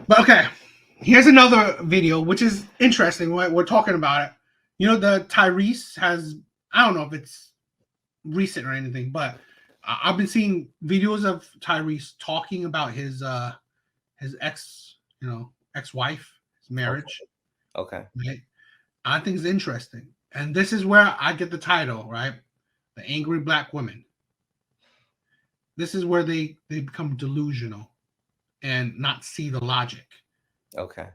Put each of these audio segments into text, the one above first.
But okay, here's another video which is interesting. We're talking about it. You know, the Tyrese has. I don't know if it's recent or anything, but I've been seeing videos of Tyrese talking about his ex, ex-wife, his Okay. marriage. Okay. Right? I think it's interesting, and this is where I get the title, right? The angry black women. This is where they become delusional and not see the logic. Okay.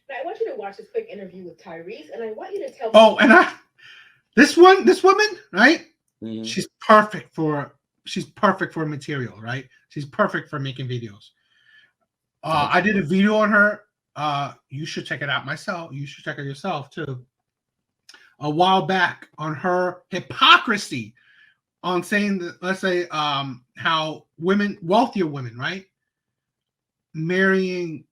Now, I want you to watch this quick interview with Tyrese, and I want you to tell me. Oh, and this woman, right? Mm-hmm. She's perfect for material, right? She's perfect for making videos. I did a video on her. You should check it out myself. You should check it yourself too. A while back on her hypocrisy on saying that, let's say, how women, wealthier women, right, marrying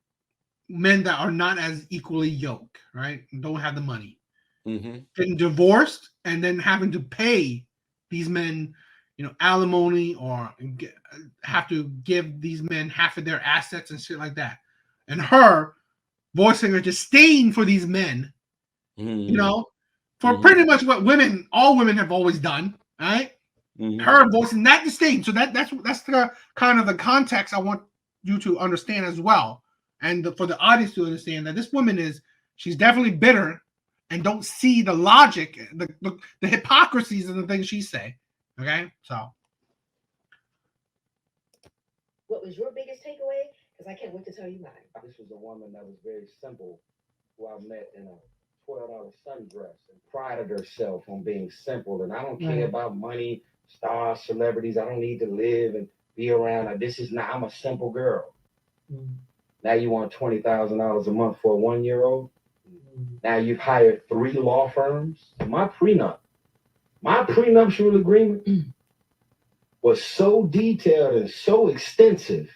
men that are not as equally yoked, right, don't have the money, Mm-hmm. getting divorced, and then having to pay these men, alimony, or have to give these men half of their assets and shit like that. And her voicing her disdain for these men, Mm-hmm. for pretty much what all women have always done, right? Mm-hmm. Her voicing that disdain. So that's the kind of the context I want you to understand as well, and for the audience to understand that this woman she's definitely bitter and don't see the logic, the hypocrisies and the things she say. Okay, so What was your biggest takeaway? Because I can't wait to tell you mine. This was a woman that was very simple, who I met in a $12 sundress and prided herself on being simple. And I don't care about money, stars, celebrities. I don't need to live and be around. This is not, I'm a simple girl. Mm. Now you want $20,000 a month for a 1-year-old? Mm. Now you've hired 3 law firms. My prenuptial agreement was so detailed and so extensive.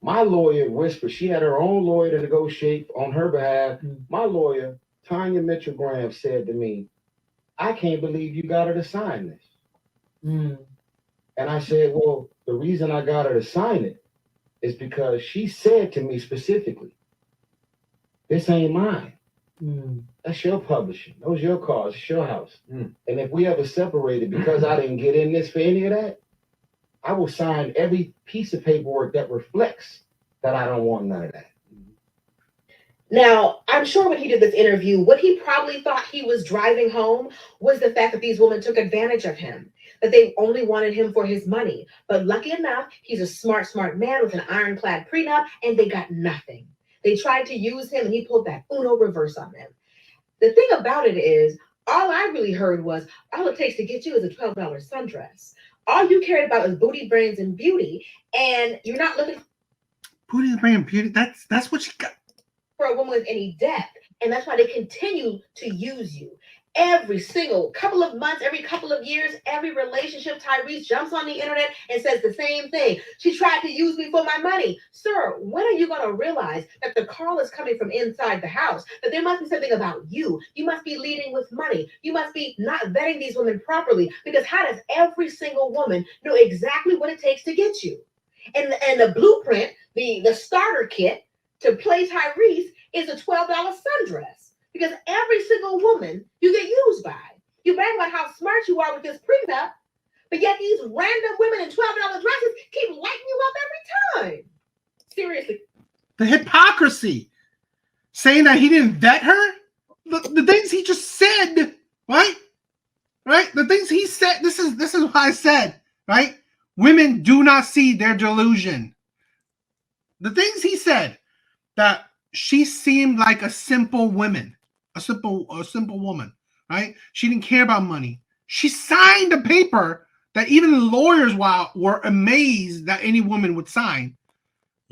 My lawyer whispered, she had her own lawyer to negotiate on her behalf. My lawyer, Tanya Mitchell Graham, said to me, I can't believe you got her to sign this. Mm. And I said, well, the reason I got her to sign it is because she said to me specifically, this ain't mine. Mm. That's your publishing. Those are your cars. It's your house. Mm. And if we ever separated because I didn't get in this for any of that, I will sign every piece of paperwork that reflects that I don't want none of that. Now, I'm sure when he did this interview, what he probably thought he was driving home was the fact that these women took advantage of him, that they only wanted him for his money. But lucky enough, he's a smart man with an ironclad prenup, and they got nothing. They tried to use him, and he pulled that Uno reverse on them. The thing about it is, all I really heard was, all it takes to get you is a $12 sundress. All you cared about is booty, brains, and beauty, and you're not looking booty, brain, and beauty. That's what she got. For a woman with any depth, and that's why they continue to use you. Every single couple of months, every couple of years, every relationship, Tyrese jumps on the internet and says the same thing. She tried to use me for my money. Sir, when are you going to realize that the call is coming from inside the house? That there must be something about you. You must be leading with money. You must be not vetting these women properly. Because how does every single woman know exactly what it takes to get you? And the blueprint, the starter kit to play Tyrese is a $12 sundress. Because every single woman you get used by. You brag about how smart you are with this prenup, but yet these random women in $12 dresses keep lighting you up every time. Seriously. The hypocrisy. Saying that he didn't vet her? The things he just said, right? Right? The things he said, this is what I said, right? Women do not see their delusion. The things he said, that she seemed like a simple woman. A simple woman, right? She didn't care about money. She signed a paper that even the lawyers were amazed that any woman would sign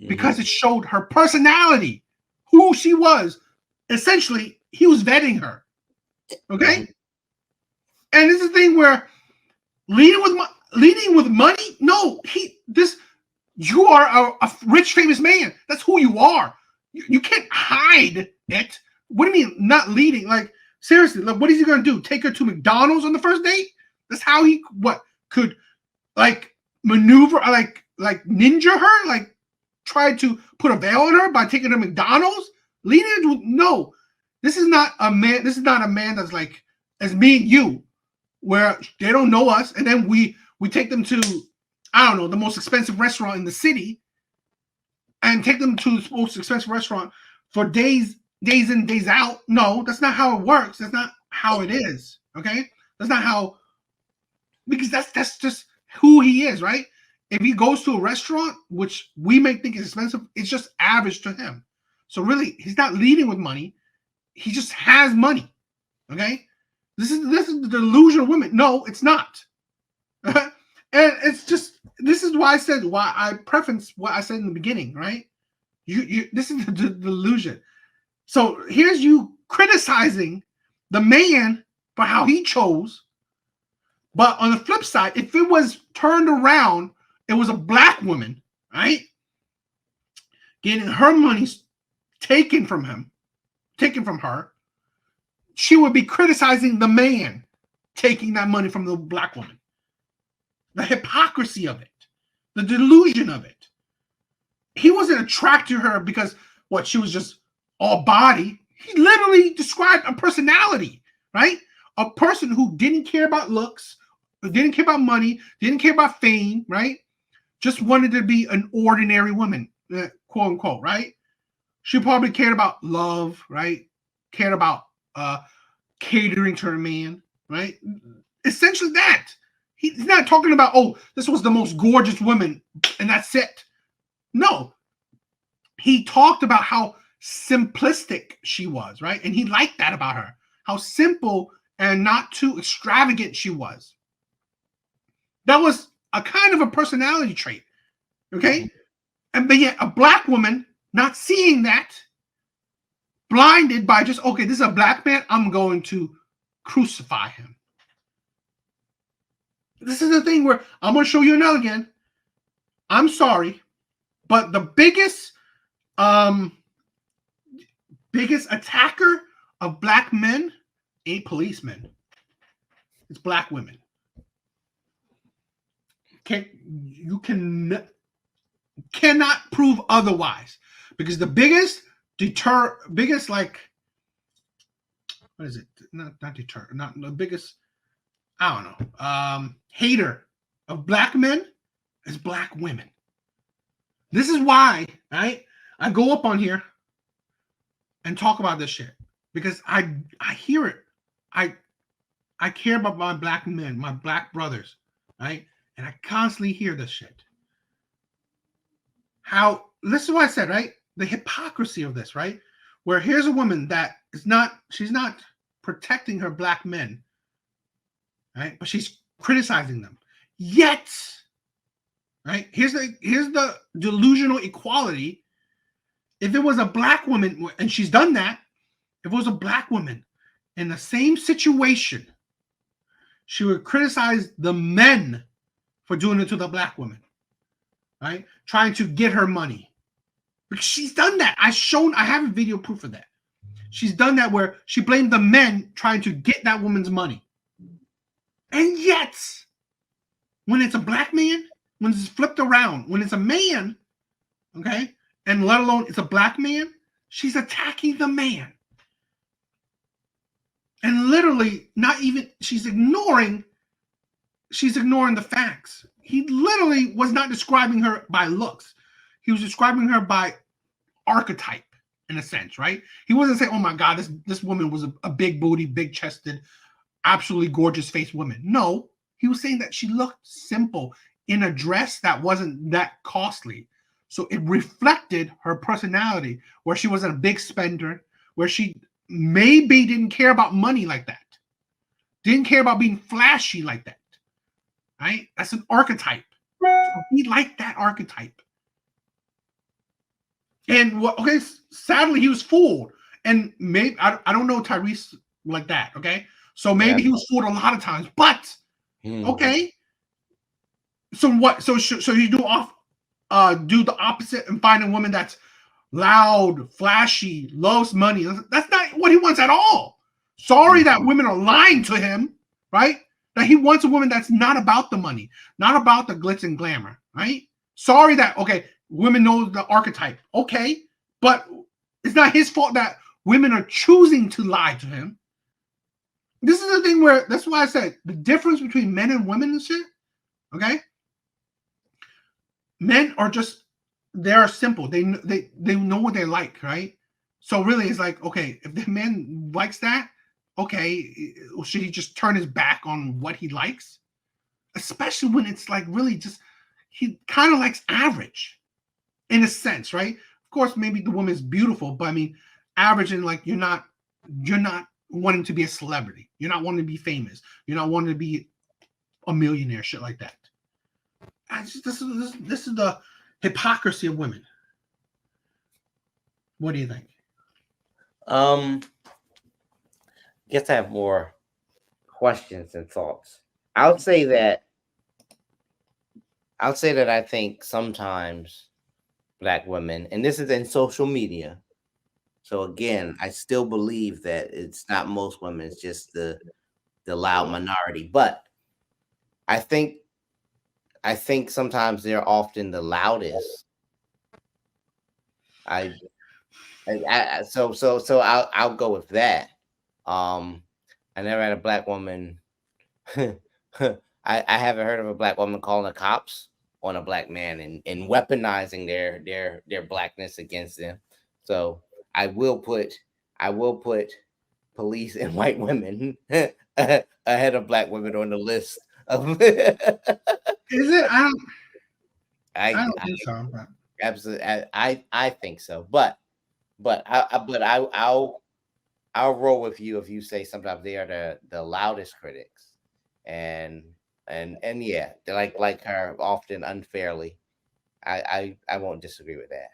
because it showed her personality, who she was. Essentially, he was vetting her. Okay? And this is the thing where leading with money? No, you are a rich, famous man. That's who you are. You can't hide it. What do you mean not leading? Like, seriously, like, what is he going to do? Take her to McDonald's on the first date? That's how he could, like, maneuver, like ninja her, like try to put a veil on her by taking her to McDonald's. No, this is not a man. This is not a man that's like as me and you, where they don't know us, and then we take them to, I don't know, the most expensive restaurant in the city, and take them to the most expensive restaurant for days in, days out. No, that's not how it works. That's not how it is. Okay, that's not how, because that's just who he is, right? If he goes to a restaurant, which we may think is expensive, it's just average to him. So really, he's not leading with money. He just has money. Okay, this is the delusion of women. No, it's not. And it's just, this is why I preference what I said in the beginning, right? This is the delusion. So here's you criticizing the man for how he chose. But on the flip side, if it was turned around, it was a black woman, right, getting her money taken from her, she would be criticizing the man taking that money from the black woman. The hypocrisy of it, the delusion of it. He wasn't attracted to her because she was just all body. He literally described a personality, right? A person who didn't care about looks, didn't care about money, didn't care about fame, right? Just wanted to be an ordinary woman, quote unquote, right? She probably cared about love, right? Cared about catering to her man, right? Essentially that. He's not talking about, oh, this was the most gorgeous woman and that's it. No. He talked about how simplistic she was, right? And he liked that about her. How simple and not too extravagant she was. That was a kind of a personality trait, okay? But yet a black woman not seeing that, blinded by just, okay, this is a black man, I'm going to crucify him. This is the thing where I'm going to show you another again. I'm sorry, but the biggest attacker of black men ain't policemen. It's black women. You cannot prove otherwise, because the biggest what is it? Not deter, not the biggest, I don't know, hater of black men is black women. This is why, right? I go up on here and talk about this shit, because I hear it. I care about my black men, my black brothers, right? And I constantly hear this shit. This is what I said, right? The hypocrisy of this, right? Where here's a woman that she's not protecting her black men, right? But she's criticizing them. Yet, right? Here's the delusional equality. If it was a black woman, and she's done that, if it was a black woman in the same situation, she would criticize the men for doing it to the black woman, right? Trying to get her money. Because she's done that. I have a video proof of that. She's done that where she blamed the men trying to get that woman's money. And yet, when it's a black man, when it's flipped around, when it's a man, okay, and let alone it's a black man, she's attacking the man. And literally, she's ignoring the facts. He literally was not describing her by looks. He was describing her by archetype, in a sense, right? He wasn't saying, oh my God, this woman was a big booty, big chested, absolutely gorgeous face woman. No, he was saying that she looked simple in a dress that wasn't that costly. So it reflected her personality, where she wasn't a big spender, where she maybe didn't care about money like that. Didn't care about being flashy like that. Right? That's an archetype. So he liked that archetype. And sadly, he was fooled. And maybe I don't know Tyrese like that. Okay. So maybe he was fooled a lot of times. But okay. So what? So you do the opposite and find a woman that's loud, flashy, loves money. That's not what he wants at all. Sorry that women are lying to him, right? That he wants a woman that's not about the money, not about the glitz and glamour, right? Sorry that, okay, women know the archetype, okay, but it's not his fault that women are choosing to lie to him. This is the thing where, that's why I said the difference between men and women and shit, okay? Men are just, they're simple. They know what they like, right? So really, it's like, okay, if the man likes that, okay, should he just turn his back on what he likes? Especially when it's like really just, he kind of likes average in a sense, right? Of course, maybe the woman is beautiful, but I mean, average in like, you're not wanting to be a celebrity. You're not wanting to be famous. You're not wanting to be a millionaire, shit like that. This is the hypocrisy of women. What do you think? Guess I have more questions and thoughts. I'll say that I think sometimes Black women, and this is in social media. So again, I still believe that it's not most women, it's just the loud minority. But I think sometimes they're often the loudest. So I'll go with that. I never had a Black woman. I haven't heard of a Black woman calling the cops on a Black man and weaponizing their Blackness against them. So I will put police and white women ahead of Black women on the list of. Is it? I I don't think so. But. Absolutely, I think so, but I'll roll with you if you say sometimes they are the loudest critics, and yeah, they're like her often unfairly. I won't disagree with that.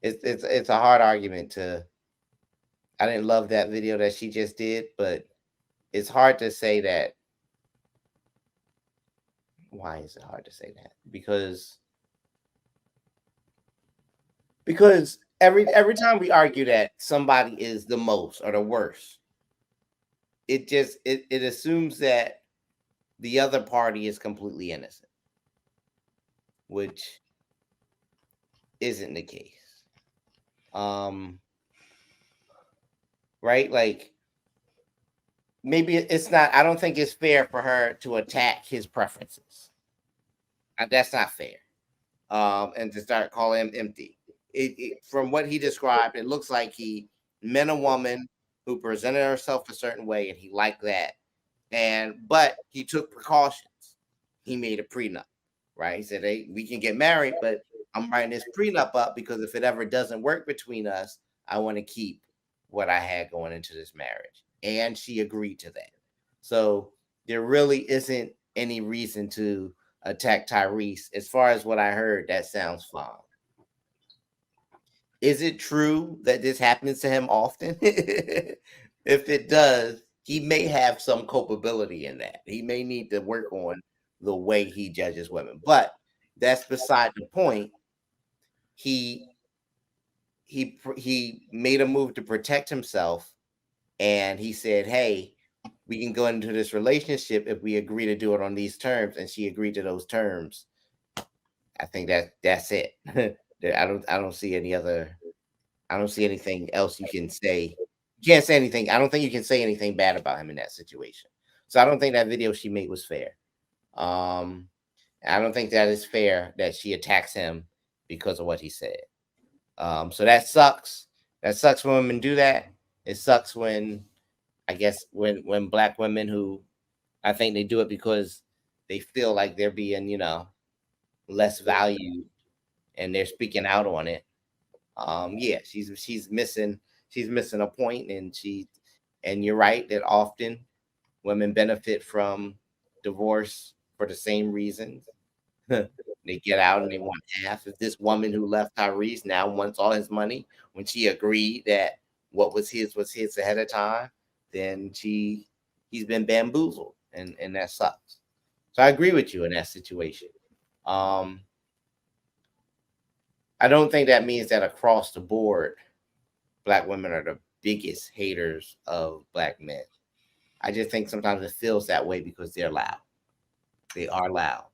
It's a hard argument to. I didn't love that video that she just did, but it's hard to say that. Why is it hard to say that? Because every time we argue that somebody is the most or the worst, it assumes that the other party is completely innocent, which isn't the case. Right? Like maybe it's not. I don't think it's fair for her to attack his preferences. That's not fair. And to start calling him empty. From what he described, it looks like he met a woman who presented herself a certain way, and he liked that. But he took precautions. He made a prenup, right? He said, "Hey, we can get married, but I'm writing this prenup up because if it ever doesn't work between us, I want to keep what I had going into this marriage." And she agreed to that. So there really isn't any reason to attack Tyrese. As far as what I heard, that sounds fine. Is it true that this happens to him often? If it does, he may have some culpability in that. He may need to work on the way he judges women. But that's beside the point. He made a move to protect himself, and he said, "Hey, we can go into this relationship if we agree to do it on these terms," and she agreed to those terms. I think that's it. I don't see any other. I don't see anything else you can say. You can't say anything. I don't think you can say anything bad about him in that situation. So I don't think that video she made was fair. I don't think that is fair that she attacks him because of what he said. So that sucks. That sucks when women do that. It sucks when, I guess, when Black women who, I think they do it because they feel like they're being, less valued, and they're speaking out on it. Yeah, she's missing a point, and you're right that often women benefit from divorce for the same reasons. They get out and they want half. If this woman who left Tyrese now wants all his money when she agreed that what was his ahead of time, then he's been bamboozled, and that sucks. So I agree with you in that situation. I don't think that means that across the board, Black women are biggest haters of black men. I just think sometimes it feels that way because they're loud. They are loud.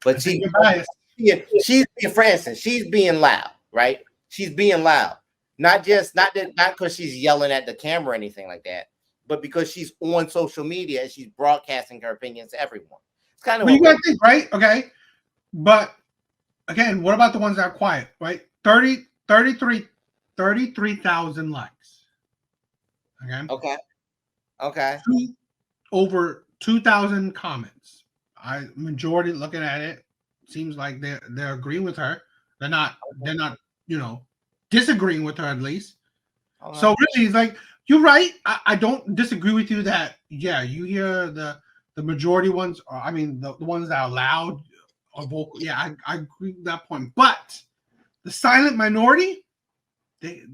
But she's being, for instance, she's being loud, right? She's being loud. Not because she's yelling at the camera or anything like that, but because she's on social media and she's broadcasting her opinions to everyone. It's kind of what you gotta think, right? Okay. But again, what about the ones that are quiet, right? 33,000 likes. Okay. Over 2,000 comments. Majority looking at it seems like they're agreeing with her. They're not disagreeing with her at least. So really, it's like you're right. I don't disagree with you that you hear the majority ones. Or, I mean the ones that are loud or vocal. Yeah, I agree with that point. But the silent minority, the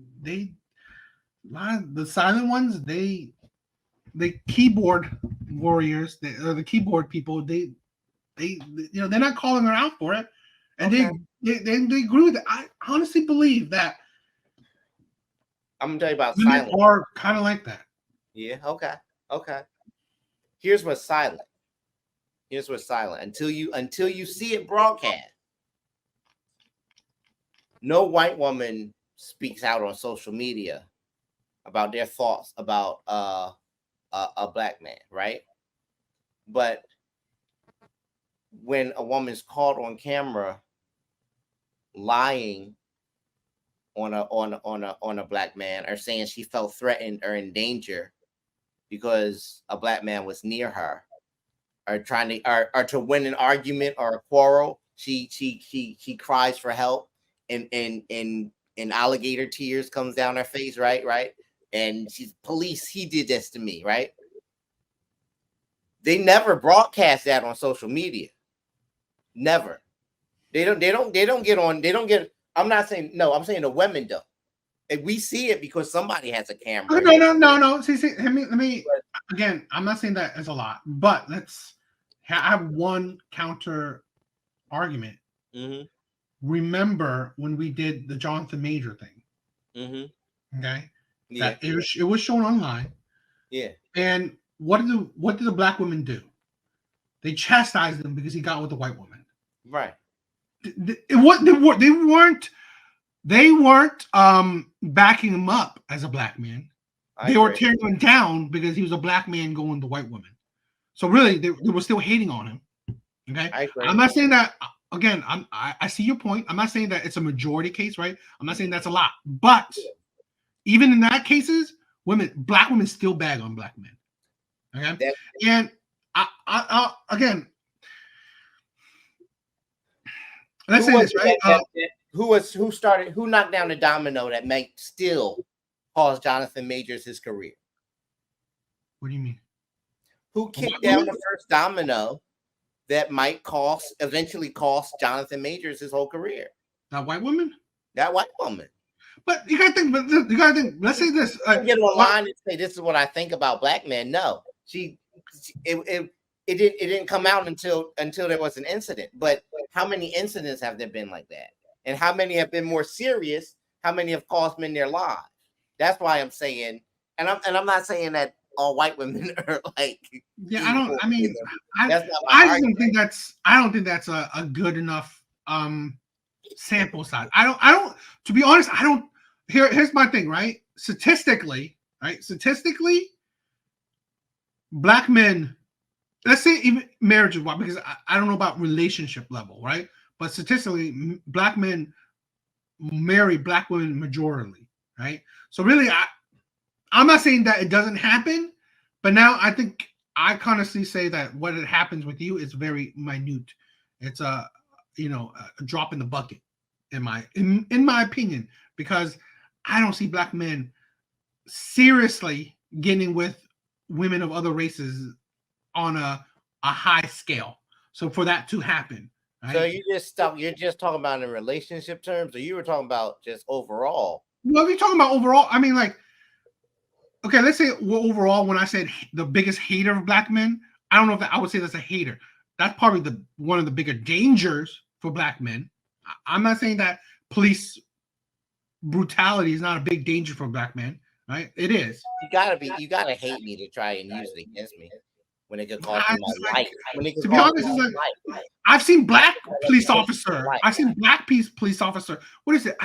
silent ones, the keyboard warriors, or the keyboard people, they're not calling her out for it, and they agree with it. I honestly believe that. I'm gonna tell you about women silent. are kind of like that. Yeah. Okay. Here's what's silent. Until you see it broadcast. No white woman speaks out on social media about their thoughts about a black man, right? But when a woman's caught on camera lying on a black man, or saying she felt threatened or in danger because a black man was near her, or to win an argument or a quarrel, she cries for help, and alligator tears comes down her face, right? And she's, police, he did this to me, right? They never broadcast that on social media. Never. They don't get on. I'm not saying no. I'm saying the women don't. And we see it because somebody has a camera. No. See. Let me again. I'm not saying that is a lot, but let's have one counter argument. Mm-hmm. Remember when we did the Jonathan Major thing? Mm-hmm. Okay. Yeah. That it was shown online. Yeah. And what did the black women do? They chastised him because he got with the white woman. Right. They weren't backing him up as a black man. They were tearing him down because he was a black man going with the white woman. So really, they were still hating on him. Okay. I'm not saying that. Again, I see your point. I'm not saying that it's a majority case, right? I'm not saying that's a lot, but even in that cases, black women still bag on black men. Okay, and I again, let's say this, right? Who knocked down the domino that might still cause Jonathan Majors his career? What do you mean? Who kicked down the first domino that might eventually cost Jonathan Majors his whole career? That white woman. But you gotta think. Let's say this. Get online and say this is what I think about black men. No, it didn't come out until there was an incident. But how many incidents have there been like that? And how many have been more serious? How many have cost men their lives? That's why I'm saying, and I'm not saying that all white women are like. Yeah, I don't. I mean, I don't think that's a good enough sample size. I don't. To be honest, I don't. Here's my thing, right? Statistically, black men. Let's say even marriages, because I don't know about relationship level, right? But statistically, black men marry black women majorly, right? So really, I'm not saying that it doesn't happen, but now I think I honestly say that what it happens with you is very minute. It's a drop in the bucket, in my opinion, because I don't see black men seriously getting with women of other races on a high scale. So for that to happen, right? So you're just talking about in relationship terms, or you were talking about just overall? Well, if you're talking about overall, I mean, like, okay, let's say overall, when I said the biggest hater of black men, I don't know if I would say that's a hater. That's probably one of the bigger dangers for black men. I'm not saying that police brutality is not a big danger for black men. right? It is. You gotta hate me to try and use it against me when it could cost I me just my like, life. When it could to be cost honest, me it's my like life. I've seen black police Take my officer. life. I've seen black police officer. What is it?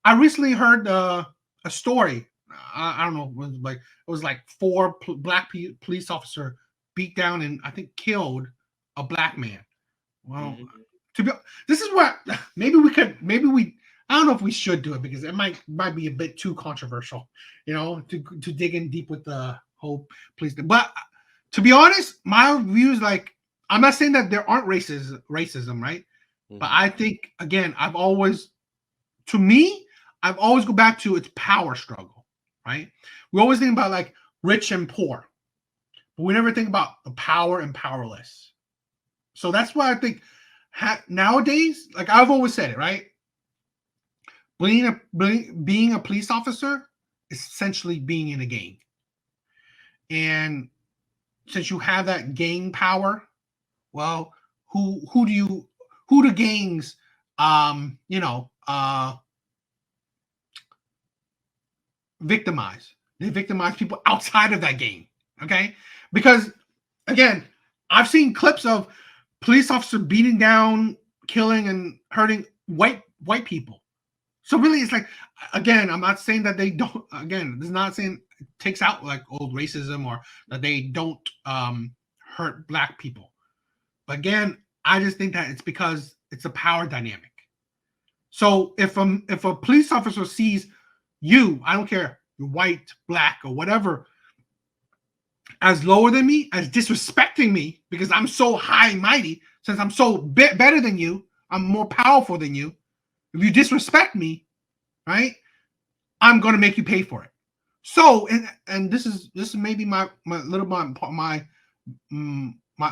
I recently heard a story. I don't know. It was like four black police officer beat down and I think killed a black man. Well, to be this is what maybe we I don't know if we should do it because it might be a bit too controversial, you know, to dig in deep with the whole police thing. But to be honest, my views like I'm not saying that there aren't racism, right? But I think again, I've always go back to its power struggle, right? We always think about like rich and poor, but we never think about the power and powerless. So that's why I think nowadays, like I've always said it, right? Being a police officer is essentially being in a gang. And since you have that gang power, well, who do gangs victimize? They victimize people outside of that gang. Okay? Because again, I've seen clips of police officer beating down, killing, and hurting white people. So really, it's like, again, I'm not saying that they don't. Again, this is not saying it takes out like old racism or that they don't hurt black people. But again, I just think that it's because it's a power dynamic. So if a police officer sees you, I don't care, you're white, black, or whatever, as lower than me, as disrespecting me because I'm so high and mighty, since I'm so better than you, I'm more powerful than you. If you disrespect me, right, I'm going to make you pay for it. So, and this is maybe my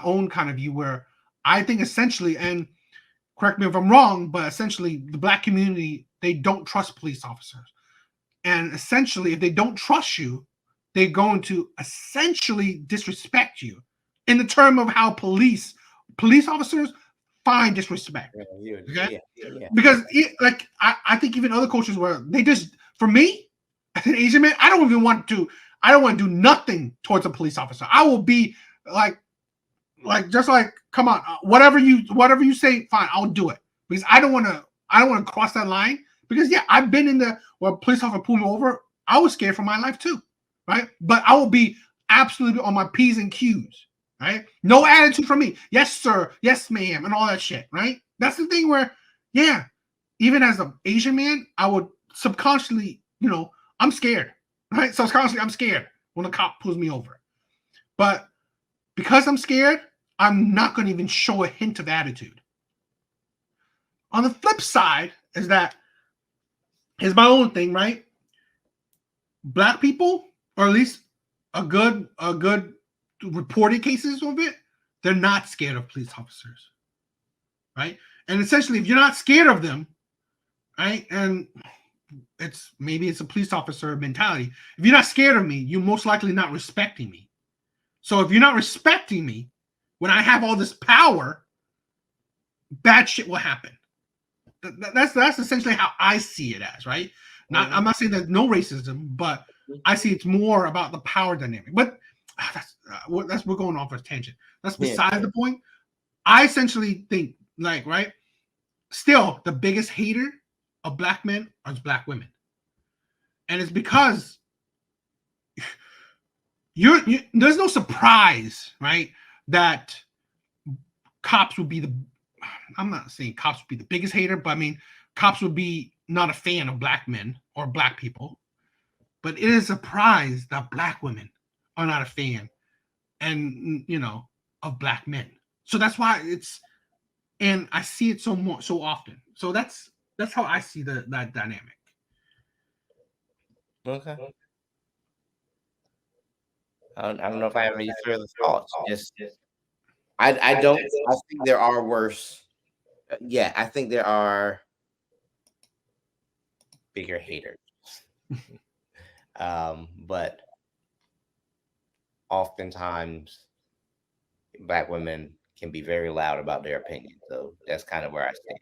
own kind of view where I think essentially, and correct me if I'm wrong, but essentially the black community, they don't trust police officers. And essentially, if they don't trust you, they're going to essentially disrespect you in the term of how police officers find disrespect. Okay? Yeah. Because I think even other cultures where they just, for me, as an Asian man, I don't want to do nothing towards a police officer. I will be like just like, come on, whatever you say, fine, I'll do it. Because I don't want to cross that line. Because yeah, I've been in the where a police officer pulled me over. I was scared for my life too, right? But I will be absolutely on my P's and Q's, right? No attitude from me. Yes, sir. Yes, ma'am, and all that shit, right? That's the thing where, yeah, even as an Asian man, I would subconsciously, I'm scared, right? Subconsciously, I'm scared when a cop pulls me over. But because I'm scared, I'm not going to even show a hint of attitude. On the flip side is that is my own thing, right? Black people, or at least a good reported cases of it, they're not scared of police officers, right? And essentially, if you're not scared of them, right, and maybe it's a police officer mentality. If you're not scared of me, you're most likely not respecting me. So if you're not respecting me, when I have all this power, bad shit will happen. That's essentially how I see it as, right? I'm not saying there's no racism, but I see it's more about the power dynamic. But we're going off a tangent. That's beside the point. I essentially think, like, right, still the biggest hater of black men is black women, and it's because there's no surprise, right, that cops would be I'm not saying cops would be the biggest hater, but I mean, cops would be not a fan of black men or black people. But it is a surprise that black women are not a fan and, of black men. So that's why and I see it so often. So that's how I see that dynamic. Okay. I don't know if I have any further thoughts. I don't. I think there are worse. Yeah, I think there are bigger haters. But oftentimes, black women can be very loud about their opinions. So that's kind of where I stand.